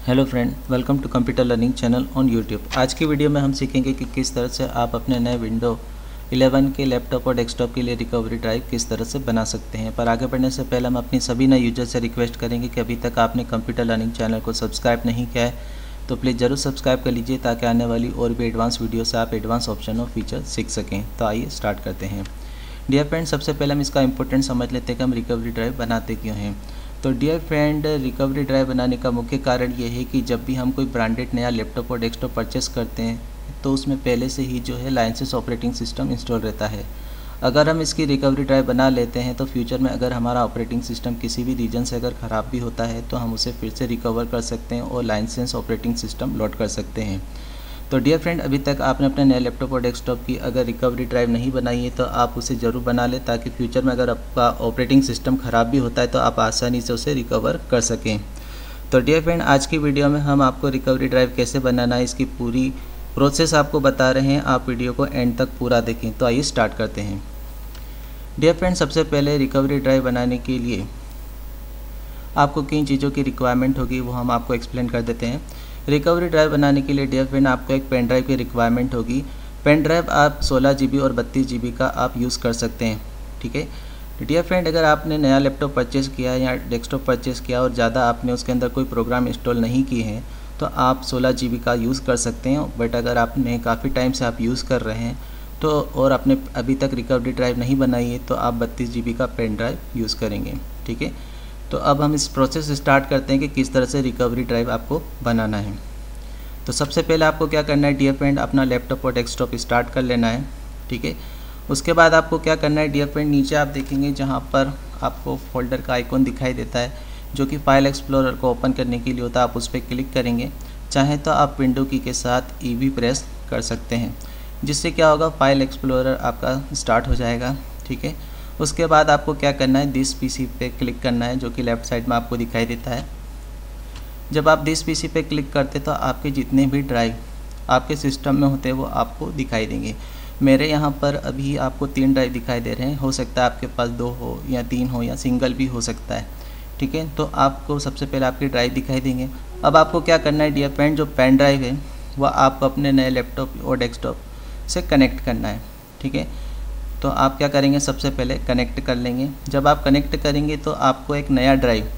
Hello friend, welcome to computer learning channel on YouTube. आज की video में हम सीखेंगे कि किस तरह से आप अपने नए विंडो 11 के लैपटॉप और डेस्कटॉप के लिए रिकवरी ड्राइव किस तरह से बना सकते हैं। पर आगे बढ़ने से पहले हम अपनी सभी नए यूजर से रिक्वेस्ट करेंगे कि अभी तक आपने कंप्यूटर लर्निंग चैनल को सब्सक्राइब नहीं किया है तो प्लीज़ ज़रूर सब्सक्राइब कर लीजिए ताकि आने वाली और भी एडवांस वीडियो से आप एडवांस ऑप्शन और फीचर सीख सकें। तो आइए स्टार्ट करते हैं। डियर फ्रेंड, सबसे पहले हम इसका इंपॉर्टेंट समझ लेते हैं कि हम रिकवरी ड्राइव बनाते क्यों हैं। तो डियर फ्रेंड, रिकवरी ड्राइव बनाने का मुख्य कारण ये है कि जब भी हम कोई ब्रांडेड नया लैपटॉप और डेस्कटॉप परचेस करते हैं तो उसमें पहले से ही जो है लाइसेंस ऑपरेटिंग सिस्टम इंस्टॉल रहता है। अगर हम इसकी रिकवरी ड्राइव बना लेते हैं तो फ्यूचर में अगर हमारा ऑपरेटिंग सिस्टम किसी भी रीजन से अगर ख़राब भी होता है तो हम उसे फिर से रिकवर कर सकते हैं और लाइसेंस ऑपरेटिंग सिस्टम लोड कर सकते हैं। तो डियर फ्रेंड, अभी तक आपने अपने नए लैपटॉप और डेस्कटॉप की अगर रिकवरी ड्राइव नहीं बनाई है तो आप उसे ज़रूर बना लें ताकि फ्यूचर में अगर आपका ऑपरेटिंग सिस्टम ख़राब भी होता है तो आप आसानी से उसे रिकवर कर सकें। तो डियर फ्रेंड, आज की वीडियो में हम आपको रिकवरी ड्राइव कैसे बनाना है इसकी पूरी प्रोसेस आपको बता रहे हैं। आप वीडियो को एंड तक पूरा देखें। तो आइए स्टार्ट करते हैं। डियर फ्रेंड, सबसे पहले रिकवरी ड्राइव बनाने के लिए आपको किन चीज़ों की रिक्वायरमेंट होगी वो हम आपको एक्सप्लेन कर देते हैं। रिकवरी ड्राइव बनाने के लिए डियर फ्रेंड आपको एक पेन ड्राइव की रिक्वायरमेंट होगी। पेन ड्राइव आप 16 GB और 32 GB का आप यूज़ कर सकते हैं। ठीक है डियर फ्रेंड, अगर आपने नया लैपटॉप परचेज़ किया या डेस्कटॉप परचेज़ किया और ज़्यादा आपने उसके अंदर कोई प्रोग्राम इंस्टॉल नहीं किए हैं तो आप 16 GB का यूज़ कर सकते हैं। बट अगर आपने काफ़ी टाइम से आप यूज़ कर रहे हैं तो और आपने अभी तक रिकवरी ड्राइव नहीं बनाई है तो आप 32 GB का पेन ड्राइव यूज़ करेंगे। ठीक है, तो अब हम इस प्रोसेस स्टार्ट करते हैं कि किस तरह से रिकवरी ड्राइव आपको बनाना है। तो सबसे पहले आपको क्या करना है डियर फ्रेंड, अपना लैपटॉप और डेस्कटॉप स्टार्ट कर लेना है। ठीक है, उसके बाद आपको क्या करना है डियर फ्रेंड, नीचे आप देखेंगे जहाँ पर आपको फोल्डर का आइकॉन दिखाई देता है जो कि फाइल एक्सप्लोरर को ओपन करने के लिए होता है। आप उस पर क्लिक करेंगे। चाहे तो आप विंडो की के साथ ई भी प्रेस कर सकते हैं, जिससे क्या होगा, फाइल एक्सप्लोरर आपका स्टार्ट हो जाएगा। ठीक है, उसके बाद आपको क्या करना है, दिस पीसी पे क्लिक करना है जो कि लेफ़्ट साइड में आपको दिखाई देता है। जब आप दिस पीसी पे क्लिक करते तो आपके जितने भी ड्राइव आपके सिस्टम में होते हैं वो आपको दिखाई देंगे। मेरे यहाँ पर अभी आपको 3 ड्राइव दिखाई दे रहे हैं। हो सकता है आपके पास 2 हो या 3 हो या सिंगल भी हो सकता है। ठीक है, तो आपको सबसे पहले आपके ड्राइव दिखाई देंगे। अब आपको क्या करना है डियर फ्रेंड, जो पेन ड्राइव है वह आपको अपने नए लैपटॉप और डेस्कटॉप से कनेक्ट करना है। ठीक है, तो आप क्या करेंगे, सबसे पहले कनेक्ट कर लेंगे। जब आप कनेक्ट करेंगे तो आपको एक नया ड्राइव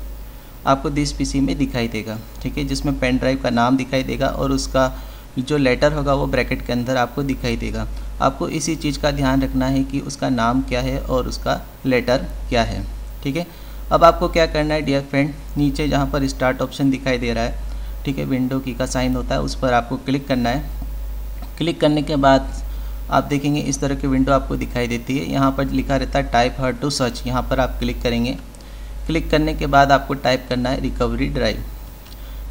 आपको दिस पीसी में दिखाई देगा। ठीक है, जिसमें पेन ड्राइव का नाम दिखाई देगा और उसका जो लेटर होगा वो ब्रैकेट के अंदर आपको दिखाई देगा। आपको इसी चीज़ का ध्यान रखना है कि उसका नाम क्या है और उसका लेटर क्या है। ठीक है, अब आपको क्या करना है डियर फ्रेंड, नीचे जहाँ पर स्टार्ट ऑप्शन दिखाई दे रहा है, ठीक है, विंडो की का साइन होता है, उस पर आपको क्लिक करना है। क्लिक करने के बाद आप देखेंगे इस तरह की विंडो आपको दिखाई देती है। यहाँ पर लिखा रहता है टाइप हर टू सर्च, यहाँ पर आप क्लिक करेंगे। क्लिक करने के बाद आपको टाइप करना है रिकवरी ड्राइव।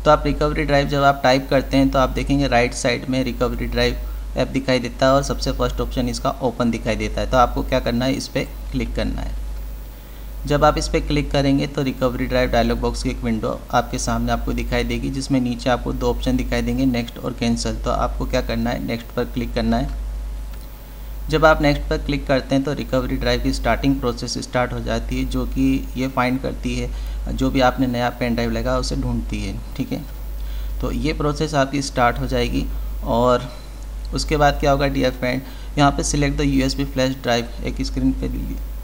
तो आप रिकवरी ड्राइव जब आप टाइप करते हैं तो आप देखेंगे राइट साइड में रिकवरी ड्राइव ऐप दिखाई देता है और सबसे फर्स्ट ऑप्शन इसका ओपन दिखाई देता है। तो आपको क्या करना है, इस पर क्लिक करना है। जब आप इस पर क्लिक करेंगे तो रिकवरी ड्राइव डायलॉग बॉक्स की एक विंडो आपके सामने आपको दिखाई देगी, जिसमें नीचे आपको 2 ऑप्शन दिखाई देंगे, नेक्स्ट और कैंसिल। तो आपको क्या करना है, नेक्स्ट पर क्लिक करना है। जब आप नेक्स्ट पर क्लिक करते हैं तो रिकवरी ड्राइव की स्टार्टिंग प्रोसेस स्टार्ट हो जाती है, जो कि ये फाइंड करती है जो भी आपने नया पेन ड्राइव लगा उसे ढूंढती है। ठीक है, तो ये प्रोसेस आपकी स्टार्ट हो जाएगी और उसके बाद क्या होगा डियर फ्रेंड, यहाँ पे select the USB flash drive एक स्क्रीन पे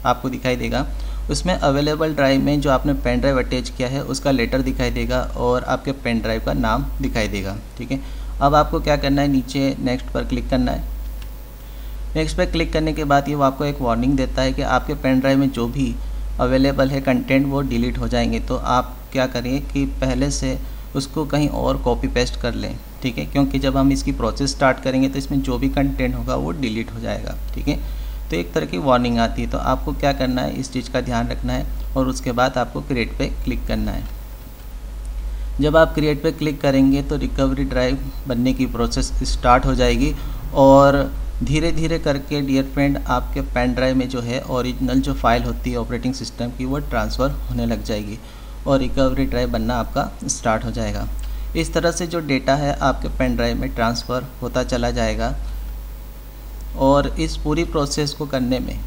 आपको दिखाई देगा। उसमें अवेलेबल ड्राइव में जो आपने पेन ड्राइव अटैच किया है उसका लेटर दिखाई देगा और आपके पेन ड्राइव का नाम दिखाई देगा। ठीक है, अब आपको क्या करना है, नीचे नेक्स्ट पर क्लिक करना है। नेक्स्ट पर क्लिक करने के बाद ये वो आपको एक वार्निंग देता है कि आपके पेन ड्राइव में जो भी अवेलेबल है कंटेंट वो डिलीट हो जाएंगे। तो आप क्या करें कि पहले से उसको कहीं और कॉपी पेस्ट कर लें। ठीक है, क्योंकि जब हम इसकी प्रोसेस स्टार्ट करेंगे तो इसमें जो भी कंटेंट होगा वो डिलीट हो जाएगा। ठीक है, तो एक तरह की वार्निंग आती है। तो आपको क्या करना है, इस चीज़ का ध्यान रखना है और उसके बाद आपको क्रिएट पे क्लिक करना है। जब आप क्रिएट पे क्लिक करेंगे तो रिकवरी ड्राइव बनने की प्रोसेस स्टार्ट हो जाएगी और धीरे धीरे करके डियर फ्रेंड आपके पेन ड्राइव में जो है ओरिजिनल जो फाइल होती है ऑपरेटिंग सिस्टम की वो ट्रांसफ़र होने लग जाएगी और रिकवरी ड्राइव बनना आपका स्टार्ट हो जाएगा। इस तरह से जो डेटा है आपके पेन ड्राइव में ट्रांसफ़र होता चला जाएगा और इस पूरी प्रोसेस को करने में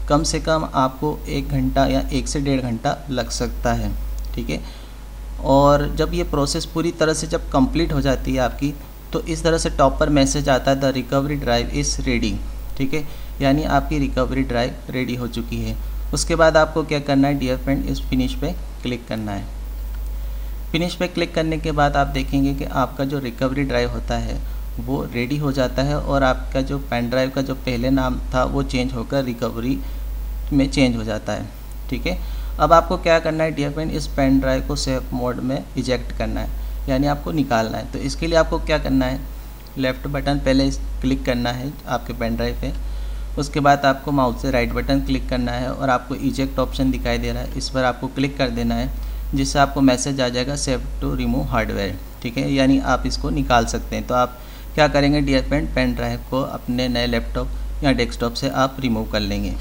कम से कम आपको 1 घंटा या 1 से 1.5 घंटा लग सकता है। ठीक है, और जब ये प्रोसेस पूरी तरह से जब कंप्लीट हो जाती है आपकी, तो इस तरह से टॉप पर मैसेज आता है the recovery drive is ready. ठीक है, यानी आपकी रिकवरी ड्राइव रेडी हो चुकी है। उसके बाद आपको क्या करना है डियर फ्रेंड, इस फिनिश पे क्लिक करना है। फिनिश पे क्लिक करने के बाद आप देखेंगे कि आपका जो रिकवरी ड्राइव होता है वो रेडी हो जाता है और आपका जो पेन ड्राइव का जो पहले नाम था वो चेंज होकर रिकवरी में चेंज हो जाता है। ठीक है, अब आपको क्या करना है डियर फ्रेंड, इस पेन ड्राइव को सेफ मोड में इजेक्ट करना है, यानी आपको निकालना है। तो इसके लिए आपको क्या करना है, लेफ़्ट बटन पहले क्लिक करना है आपके पेन ड्राइव पे, उसके बाद आपको माउस से राइट बटन क्लिक करना है और आपको इजेक्ट ऑप्शन दिखाई दे रहा है, इस पर आपको क्लिक कर देना है, जिससे आपको मैसेज आ जाएगा सेव टू रिमूव हार्डवेयर। ठीक है, यानी आप इसको निकाल सकते हैं। तो आप क्या करेंगे डियर फ्रेंड, पेन ड्राइव को अपने नए लैपटॉप या डेस्कटॉप से आप रिमूव कर लेंगे।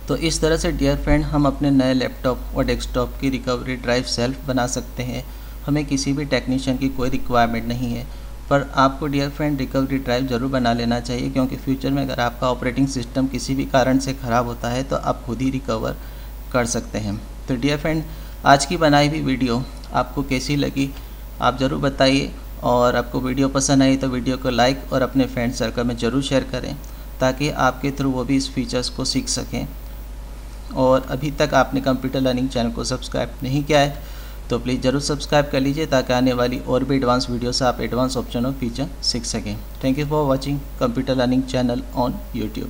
तो इस तरह से डियर फ्रेंड हम अपने नए लैपटॉप और डेस्कटॉप की रिकवरी ड्राइव सेल्फ बना सकते हैं। हमें किसी भी टेक्नीशियन की कोई रिक्वायरमेंट नहीं है, पर आपको डियर फ्रेंड रिकवरी ड्राइव ज़रूर बना लेना चाहिए, क्योंकि फ्यूचर में अगर आपका ऑपरेटिंग सिस्टम किसी भी कारण से ख़राब होता है तो आप खुद ही रिकवर कर सकते हैं। तो डियर फ्रेंड, आज की बनाई हुई वीडियो आपको कैसी लगी आप ज़रूर बताइए, और आपको वीडियो पसंद आई तो वीडियो को लाइक और अपने फ्रेंड सर्कल में ज़रूर शेयर करें, ताकि आपके थ्रू वो भी इस फीचर्स को सीख सकें। और अभी तक आपने कंप्यूटर लर्निंग चैनल को सब्सक्राइब नहीं किया है तो प्लीज़ ज़रूर सब्सक्राइब कर लीजिए, ताकि आने वाली और भी एडवांस वीडियो से आप एडवांस ऑप्शन और फीचर सीख सकें। Thank you for watching computer learning channel on YouTube.